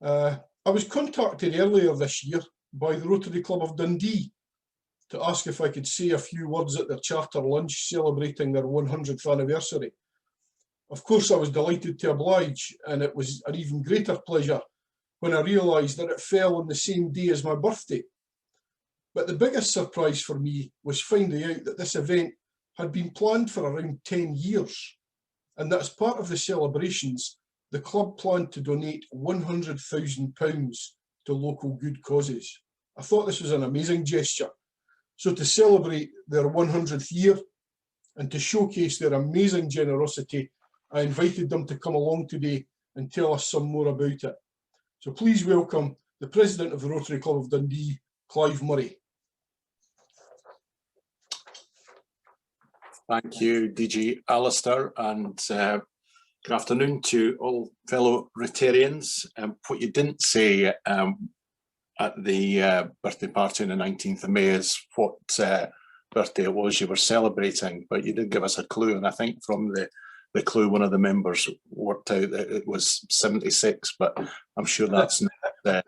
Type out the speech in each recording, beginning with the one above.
I was contacted earlier this year by the Rotary Club of Dundee to ask if I could say a few words at their charter lunch celebrating their 100th anniversary. Of course, I was delighted to oblige, and it was an even greater pleasure when I realised that it fell on the same day as my birthday. But the biggest surprise for me was finding out that this event had been planned for around 10 years, and that as part of the celebrations, the club planned to donate £100,000 to local good causes. I thought this was an amazing gesture. So to celebrate their 100th year and to showcase their amazing generosity, I invited them to come along today and tell us some more about it. So please welcome the President of the Rotary Club of Dundee, Clive Murray. Thank you, DG Alistair, and good afternoon to all fellow Rotarians. What you didn't say at the birthday party on the 19th of May is what birthday it was you were celebrating, but you did give us a clue, and I think from the clue one of the members worked out that it was 76, but I'm sure that's not,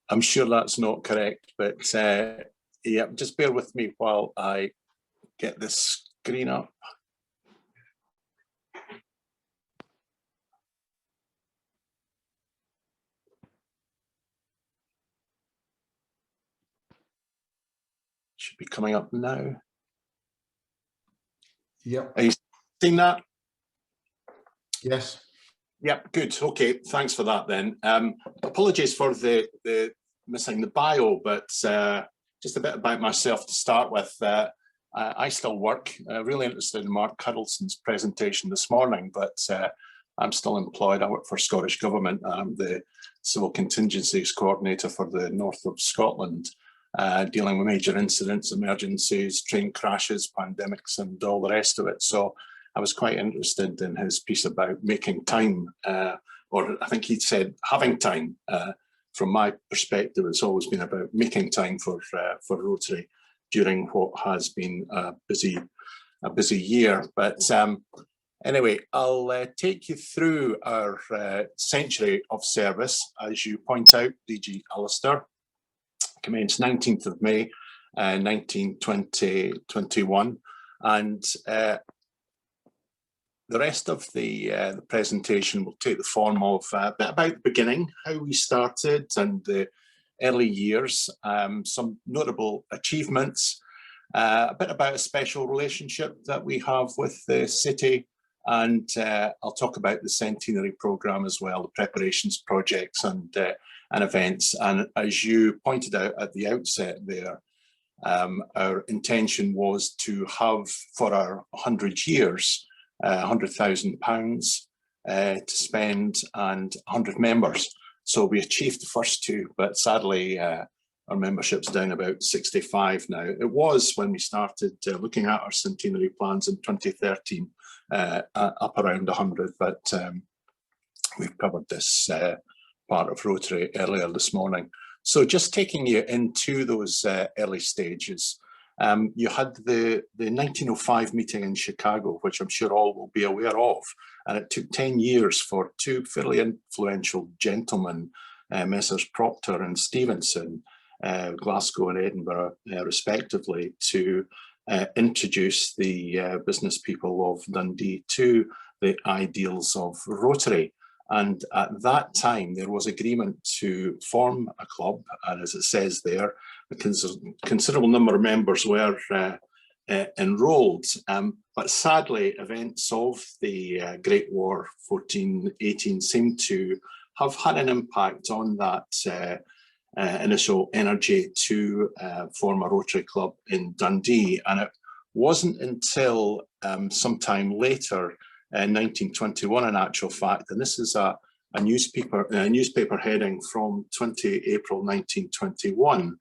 I'm sure that's not correct. But yeah, just bear with me while I get this screen up. Should be coming up now. Yep. Are you seeing that? Yes. Yep, good. Okay, thanks for that then. Apologies for the missing the bio, but just a bit about myself to start with. I still work, really interested in Mark Cuddleson's presentation this morning, but I'm still employed. I work for Scottish Government. I'm the Civil Contingencies Coordinator for the North of Scotland, dealing with major incidents, emergencies, train crashes, pandemics, and all the rest of it. So I was quite interested in his piece about making time, or I think he said having time. From my perspective, it's always been about making time for Rotary during what has been a busy year. But anyway, I'll take you through our century of service, as you point out, DG Alistair. Commenced 19th of May, 1921, and the rest of the presentation will take the form of a bit about the beginning, how we started and the early years, some notable achievements, a bit about a special relationship that we have with the city, and I'll talk about the centenary programme as well, the preparations projects and events. And as you pointed out at the outset there, our intention was to have for our 100 years, £100,000 to spend and 100 members. So we achieved the first two, but sadly our membership's down about 65 now. It was when we started looking at our centenary plans in 2013, up around 100, but we've covered this part of Rotary earlier this morning. So just taking you into those early stages, you had the 1905 meeting in Chicago, which I'm sure all will be aware of, and it took 10 years for two fairly influential gentlemen, Messrs. Proctor and Stevenson, Glasgow and Edinburgh, respectively, to introduce the business people of Dundee to the ideals of Rotary. And at that time, there was agreement to form a club, and as it says there, a considerable number of members were enrolled. But sadly, events of the Great War 1418 seemed to have had an impact on that initial energy to form a Rotary Club in Dundee. And it wasn't until sometime later, 1921 in actual fact, and this is a newspaper heading from 20 April 1921,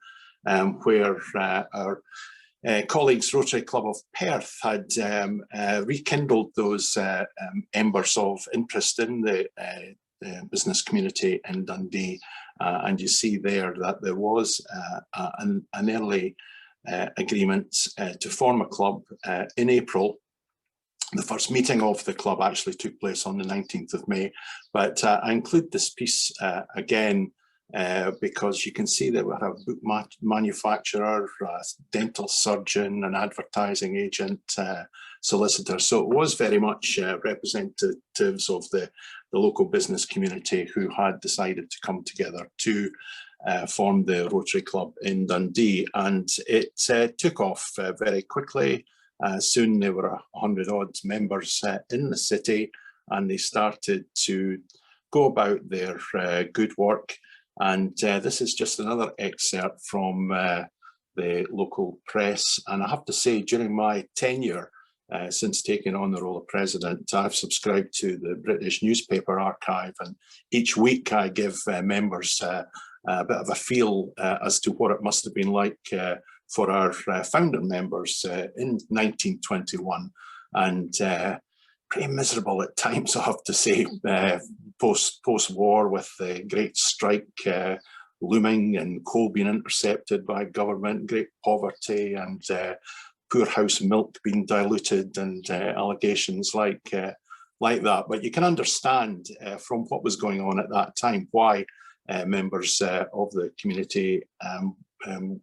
where our colleagues Rotary Club of Perth had rekindled those embers of interest in the business community in Dundee, and you see there that there was an early agreement to form a club in April. The first meeting of the club actually took place on the 19th of May, but I include this piece again because you can see that we have a book manufacturer, a dental surgeon, an advertising agent, solicitor. So it was very much representatives of the local business community who had decided to come together to form the Rotary Club in Dundee, and it took off very quickly. Soon there were 100 odd members in the city, and they started to go about their good work. And this is just another excerpt from the local press. And I have to say, during my tenure, since taking on the role of president, I've subscribed to the British Newspaper Archive, and each week I give members a bit of a feel as to what it must have been like for our founder members in 1921, and pretty miserable at times, I have to say, post-war, with the great strike looming and coal being intercepted by government, great poverty, and poor house milk being diluted, and allegations like that. But you can understand from what was going on at that time why members of the community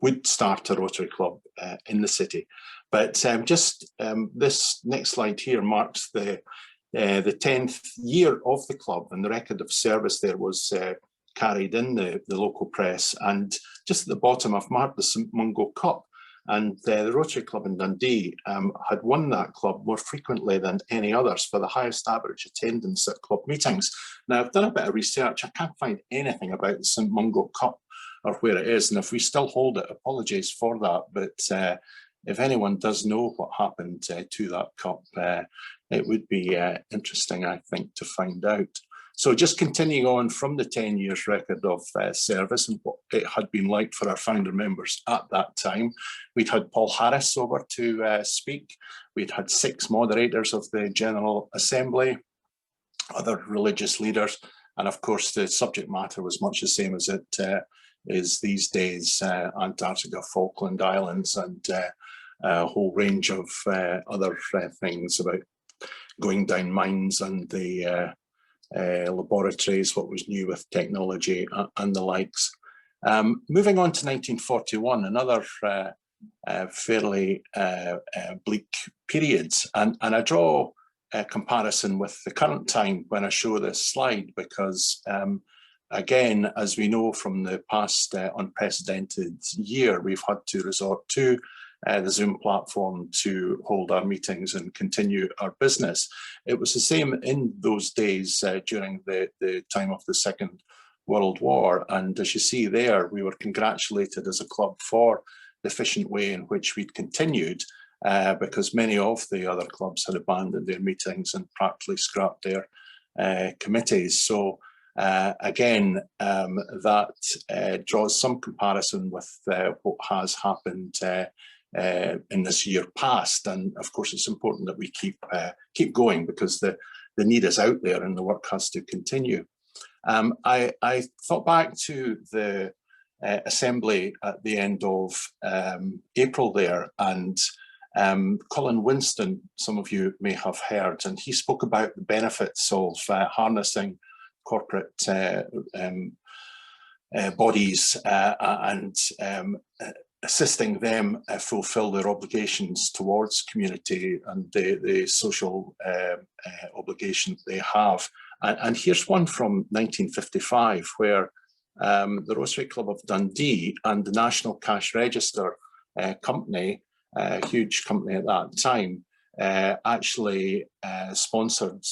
would start a Rotary Club in the city. But this next slide here marks the 10th year of the club, and the record of service there was carried in the local press. And just at the bottom, I've marked the St Mungo Cup, and the Rotary Club in Dundee had won that club more frequently than any others for the highest average attendance at club meetings. Now, I've done a bit of research. I can't find anything about the St Mungo Cup or where it is, and if we still hold it, apologies for that, but if anyone does know what happened to that cup, it would be interesting, I think, to find out. So just continuing on from the 10 years record of service and what it had been like for our founder members at that time, we'd had Paul Harris over to speak. We'd had 6 moderators of the General Assembly, other religious leaders, and of course the subject matter was much the same as it is these days, Antarctica, Falkland Islands, and a whole range of other things about going down mines and the laboratories, what was new with technology and the likes. Moving on to 1941, another fairly bleak period, and I draw a comparison with the current time when I show this slide, because again, as we know from the past unprecedented year, we've had to resort to the Zoom platform to hold our meetings and continue our business. It was the same in those days during the time of the Second World War. And as you see there, we were congratulated as a club for the efficient way in which we'd continued, because many of the other clubs had abandoned their meetings and practically scrapped their committees. So again, that draws some comparison with what has happened in this year past. And of course, it's important that we keep going, because the need is out there and the work has to continue. I thought back to the assembly at the end of April there, and Colin Winston, some of you may have heard, and he spoke about the benefits of harnessing corporate bodies and assisting them fulfill their obligations towards community and the social obligation they have. And here's one from 1955, where the Rotary Club of Dundee and the National Cash Register company, a huge company at that time, actually sponsored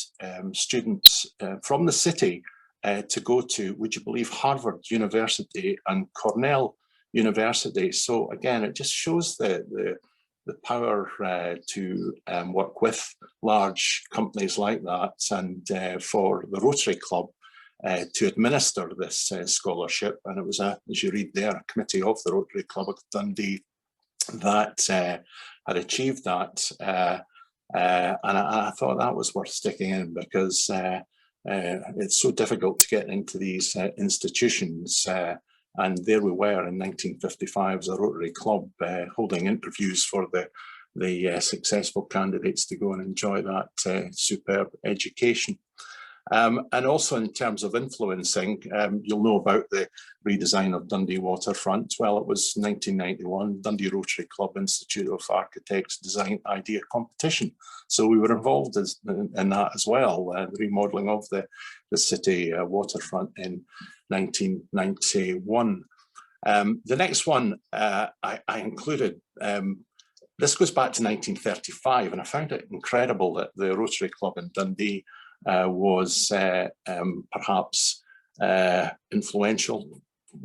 students from the city to go to, would you believe, Harvard University and Cornell University. So again, it just shows the power to work with large companies like that, and for the Rotary Club to administer this scholarship. And it was, as you read there, a committee of the Rotary Club of Dundee that had achieved that. And I thought that was worth sticking in, because it's so difficult to get into these institutions. And there we were in 1955 as a Rotary Club holding interviews for the successful candidates to go and enjoy that superb education. And also in terms of influencing, you'll know about the redesign of Dundee waterfront. Well, it was 1991, Dundee Rotary Club Institute of Architects Design Idea Competition. So we were involved in that as well, the remodelling of the city waterfront in 1991. The next one I included, this goes back to 1935, and I found it incredible that the Rotary Club in Dundee was perhaps influential.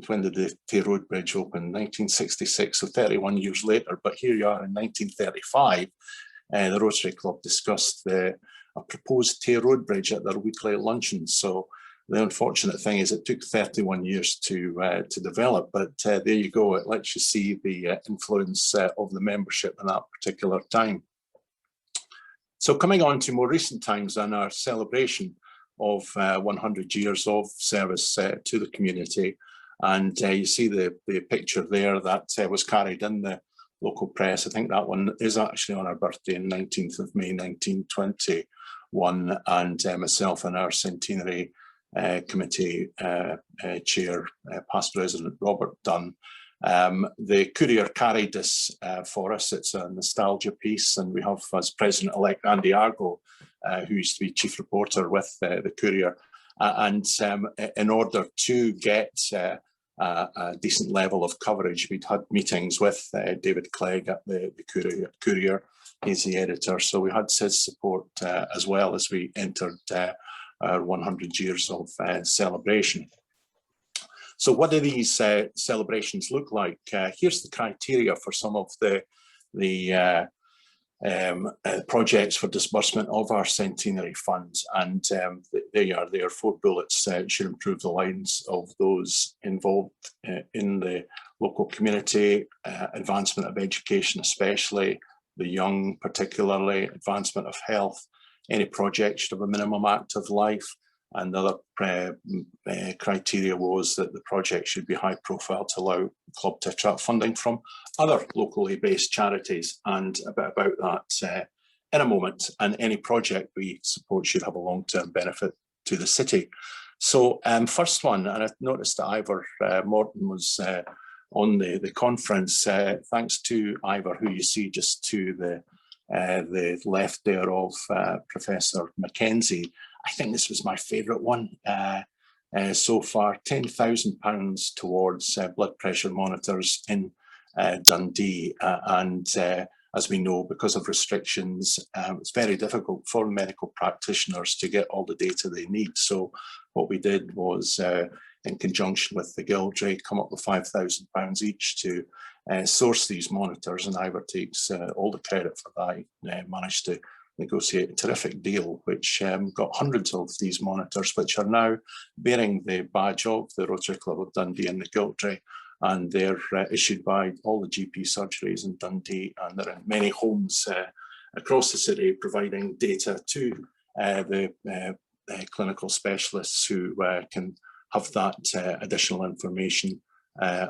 When did the Tay Road Bridge open? 1966, so 31 years later. But here you are in 1935, the Rotary Club discussed a proposed Tay Road Bridge at their weekly luncheon. So the unfortunate thing is it took 31 years to develop, but there you go. It lets you see the influence of the membership in that particular time. So coming on to more recent times and our celebration of 100 years of service to the community. And you see the picture there that was carried in the local press. I think that one is actually on our birthday on 19th of May, 1921. And myself and our centenary committee chair, past President Robert Dunn, the Courier carried this for us. It's a nostalgia piece, and we have as President-elect Andy Argo, who used to be chief reporter with the Courier. And in order to get a decent level of coverage, we'd had meetings with David Clegg at the Courier. He's the editor, so we had his support as well as we entered our 100 years of celebration. So what do these celebrations look like? Here's the criteria for some of the projects for disbursement of our centenary funds. And there are 4 bullets. Should improve the lives of those involved in the local community, advancement of education, especially the young, particularly advancement of health. Any project should have a minimum active life. And the other criteria was that the project should be high profile to allow the club to attract funding from other locally based charities, and a bit about that in a moment. And any project we support should have a long-term benefit to the city. So first one, and I noticed that Ivor Morton was on the conference. Thanks to Ivor, who you see just to the left there of Professor Mackenzie. I think this was my favourite one so far, £10,000 towards blood pressure monitors in Dundee. And as we know, because of restrictions, it's very difficult for medical practitioners to get all the data they need. So what we did was, in conjunction with the Gildry, come up with £5,000 each to source these monitors, and Ivor takes all the credit for that. He managed to negotiate a terrific deal, which got hundreds of these monitors, which are now bearing the badge of the Rotary Club of Dundee and the Gildry, and they're issued by all the GP surgeries in Dundee, and they're in many homes across the city, providing data to the clinical specialists who can have that additional information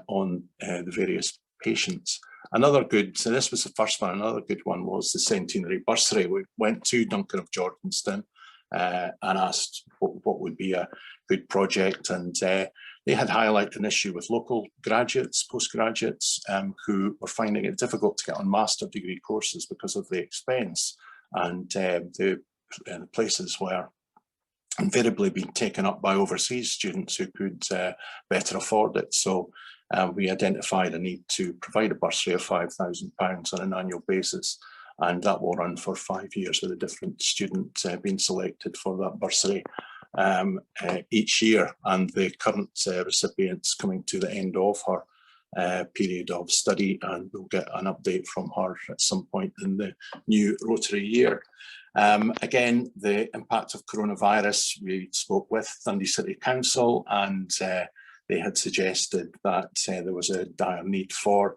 on the various patients. Another good, so this was the first one, another good one was the centenary bursary. We went to Duncan of Jordanston and asked what would be a good project, and they had highlighted an issue with local graduates, postgraduates, who were finding it difficult to get on master degree courses because of the expense, and the places were invariably being taken up by overseas students who could better afford it. So we identified a need to provide a bursary of £5,000 on an annual basis, and that will run for 5 years with a different student being selected for that bursary each year. And the current recipient's coming to the end of her period of study, and we'll get an update from her at some point in the new Rotary year. Again, the impact of coronavirus, we spoke with Dundee City Council, and they had suggested that there was a dire need for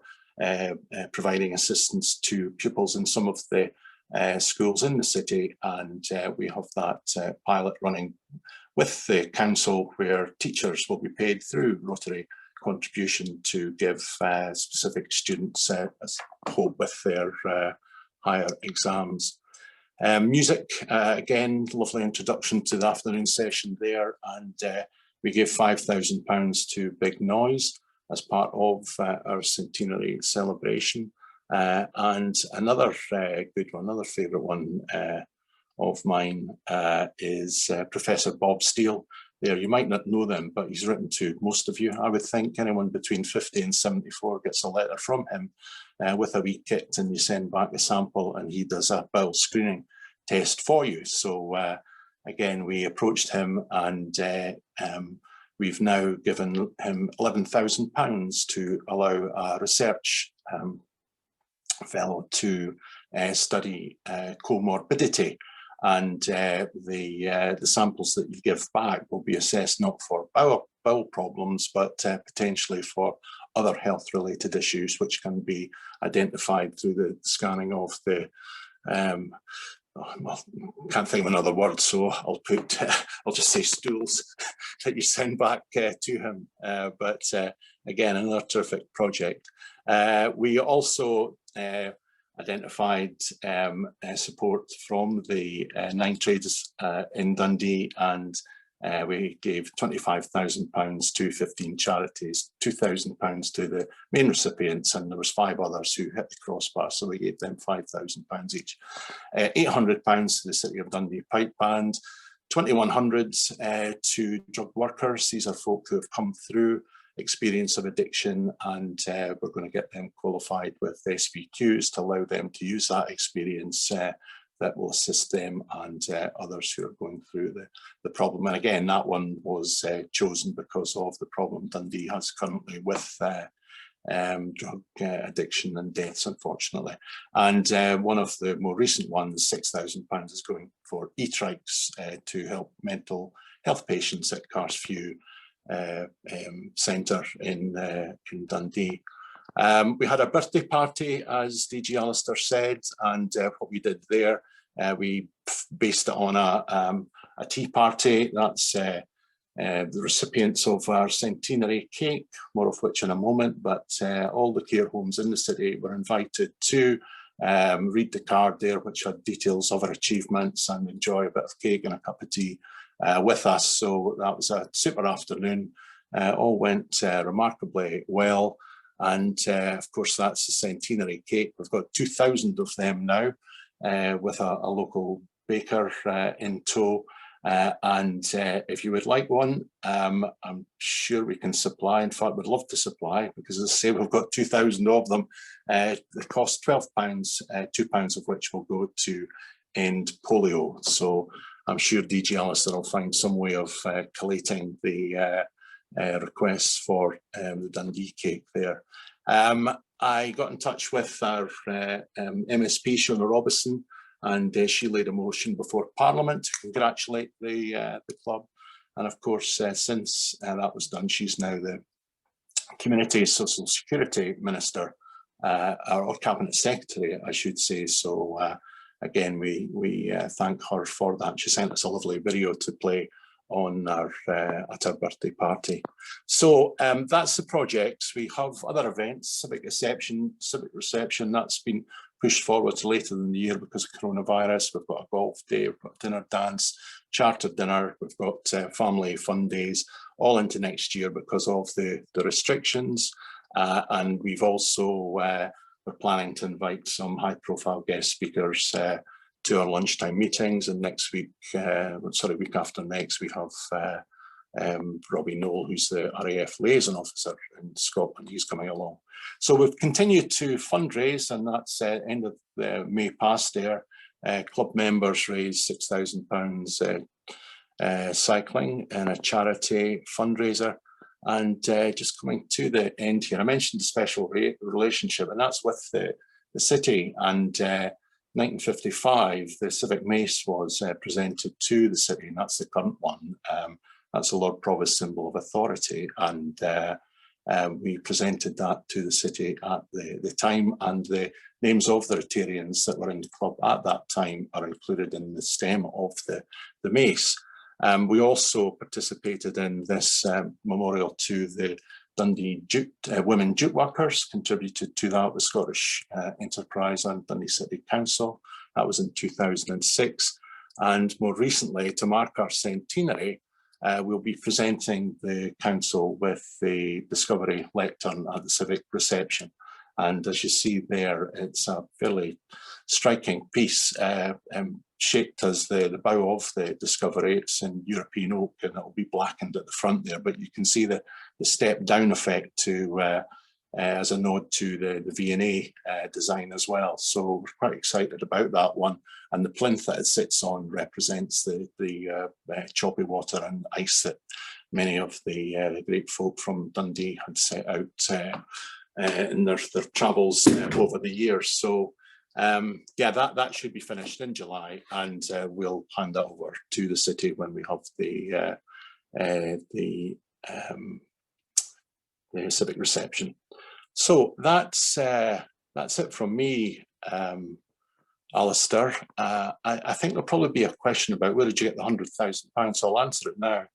providing assistance to pupils in some of the schools in the city, and we have that pilot running with the council, where teachers will be paid through Rotary contribution to give specific students hope with their higher exams. Music, again, lovely introduction to the afternoon session there, and we gave £5,000 to Big Noise as part of our centenary celebration. And another good one, another favourite one of mine is Professor Bob Steele. There, you might not know them, but he's written to most of you. I would think anyone between 50 and 74 gets a letter from him with a wee kit, and you send back a sample and he does a bowel screening test for you. So again, we approached him, and we've now given him £11,000 to allow a research fellow to study comorbidity. And the samples that you give back will be assessed not for bowel problems, but potentially for other health-related issues, which can be identified through the scanning of the, well, can't think of another word, so I'll just say stools that you send back to him. But again, another terrific project. We also identified support from the 9 trades in Dundee, and we gave £25,000 to 15 charities, £2,000 to the main recipients, and there was 5 others who hit the crossbar, so we gave them £5,000 each. £800 to the City of Dundee Pipe Band, £2,100 to drug workers. These are folk who have come through experience of addiction, and we're going to get them qualified with SVQs to allow them to use that experience that will assist them and others who are going through the problem. And again, that one was chosen because of the problem Dundee has currently with drug addiction and deaths, unfortunately. And one of the more recent ones, £6,000, is going for e-trikes to help mental health patients at Carsfew Centre in Dundee. We had a birthday party, as DG Alistair said, and what we did there, we based it on a tea party. That's the recipients of our centenary cake, more of which in a moment, but all the care homes in the city were invited to read the card there, which had details of our achievements, and enjoy a bit of cake and a cup of tea with us. So that was a super afternoon. All went remarkably well. And of course, that's the centenary cake. We've got 2,000 of them now with a local baker in tow. And if you would like one, I'm sure we can supply. In fact, we'd love to supply, because as I say, we've got 2,000 of them. They cost £12, £2 of which will go to end polio. So I'm sure DG Alistair will find some way of collating the requests for the Dundee cake there. I got in touch with our MSP, Shona Robison, and she laid a motion before Parliament to congratulate the club. And of course, since that was done, she's now the Community Social Security Minister, or Cabinet Secretary, I should say. So again, we thank her for that. She sent us a lovely video to play on our at our birthday party. So that's the projects. We have other events, civic reception that's been pushed forward to later in the year because of coronavirus. We've got a golf day, we've got dinner dance, charter dinner, we've got family fun days, all into next year because of the restrictions. And we've also, we're planning to invite some high profile guest speakers to our lunchtime meetings, and next week, week after next, we have Robbie Noel, who's the RAF liaison officer in Scotland. He's coming along. So we've continued to fundraise, and that's end of May past there. Club members raised £6,000 cycling in a charity fundraiser. And just coming to the end here, I mentioned the special relationship, and that's with the city. And 1955, the civic mace was presented to the city, and that's the current one. That's the Lord Provost symbol of authority, and we presented that to the city at the time, and the names of the Rotarians that were in the club at that time are included in the stem of the mace. We also participated in this memorial to the Dundee women jute workers contributed to that with Scottish Enterprise and Dundee City Council. That was in 2006. And more recently, to mark our centenary, we'll be presenting the council with the Discovery Lectern at the civic reception. And as you see there, it's a fairly striking piece, shaped as the bow of the Discovery. It's in European oak and it'll be blackened at the front there, but you can see the step down effect to as a nod to the V&A design as well. So we're quite excited about that one. And the plinth that it sits on represents the choppy water and ice that many of the great folk from Dundee had set out in their travels over the years. So yeah, that should be finished in July, and we'll hand that over to the city when we have the civic reception. So that's it from me, Alistair. I think there'll probably be a question about where did you get the £100,000, so I'll answer it now.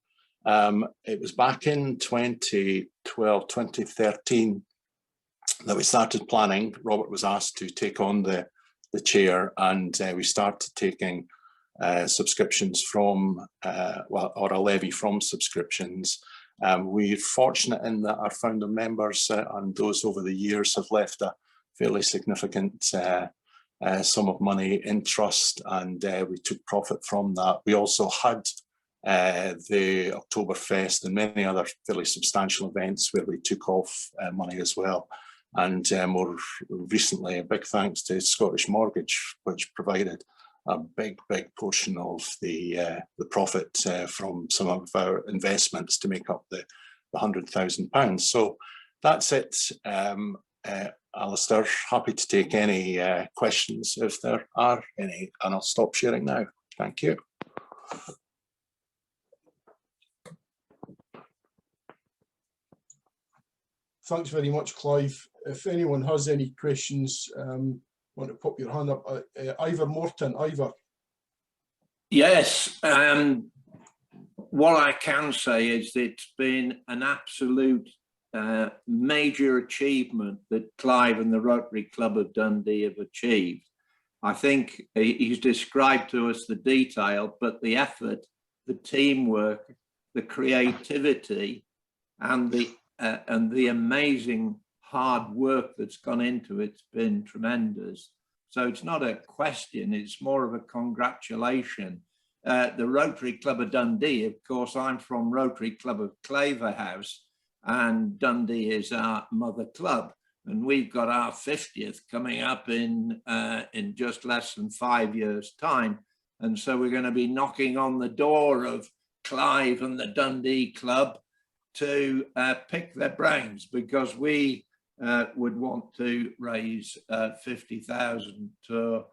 It was back in 2012, 2013 that we started planning. Robert was asked to take on the chair, and we started taking subscriptions from, or a levy from subscriptions. We're fortunate in that our founder members and those over the years have left a fairly significant sum of money in trust, and we took profit from that. We also had the Oktoberfest and many other fairly substantial events where we took off money as well. And more recently, a big thanks to Scottish Mortgage, which provided a big portion of the profit from some of our investments to make up the £100,000. So that's it, Alistair. Happy to take any questions if there are any, and I'll stop sharing now. Thank you. Thanks very much, Clive. If anyone has any questions, want to pop your hand up. Ivor Morton, Ivor. Yes, what I can say is it's been an absolute major achievement that Clive and the Rotary Club of Dundee have achieved. I think he's described to us the detail, but the effort, the teamwork, the creativity, and the amazing hard work that's gone into it's been tremendous. So it's not a question, it's more of a congratulation. The Rotary Club of Dundee, of course, I'm from Rotary Club of Claverhouse, and Dundee is our mother club. And we've got our 50th coming up in just less than 5 years' time. And so we're going to be knocking on the door of Clive and the Dundee Club to pick their brains, because we would want to raise 50,000 for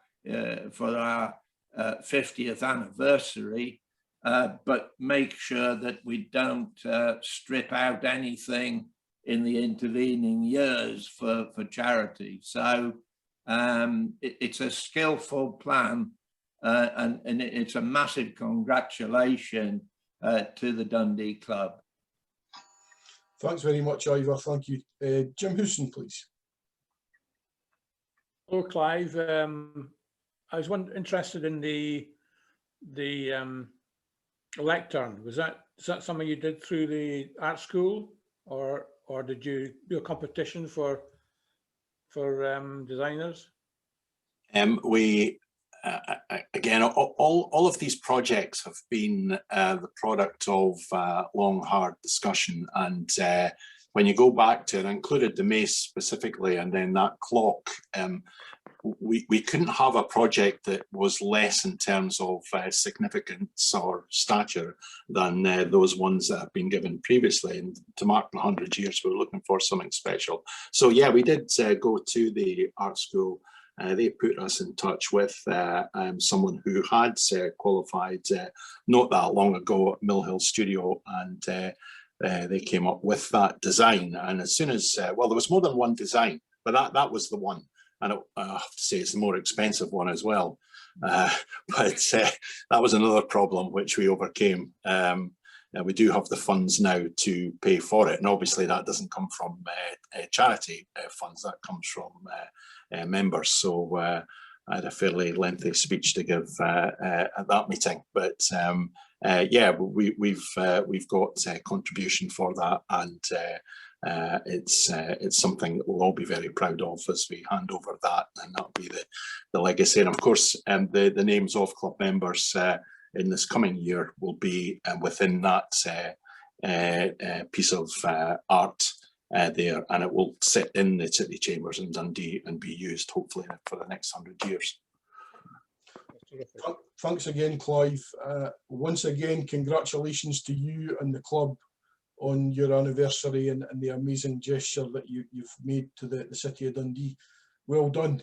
our 50th anniversary, but make sure that we don't strip out anything in the intervening years for charity. So it's a skillful plan, and it's a massive congratulation to the Dundee Club. Thanks very much, Ivor. Thank you. Jim Houston, please. Hello, Clive. I was interested in the lectern. Is that something you did through the art school, or did you do a competition for designers? We again, all of these projects have been the product of long, hard discussion. And when you go back to it, I included the mace specifically, and then that clock, we couldn't have a project that was less in terms of significance or stature than those ones that have been given previously. And to mark the 100 years, we were looking for something special. So yeah, we did go to the art school. They put us in touch with someone who had qualified not that long ago at Mill Hill Studio, and they came up with that design. And as soon as, well, there was more than one design, but that was the one. And I have to say it's the more expensive one as well. But that was another problem which we overcame. we do have the funds now to pay for it, and obviously that doesn't come from charity funds, that comes from members. So I had a fairly lengthy speech to give at that meeting, but yeah, we've got contribution for that, and it's something that we'll all be very proud of as we hand over that, and that'll be the legacy. And of course, the names of club members in this coming year will be within that piece of art there, and it will sit in the City Chambers in Dundee and be used hopefully for the next 100 years. Thanks again, Clive. Once again, congratulations to you and the club on your anniversary and the amazing gesture that you've made to the City of Dundee. Well done.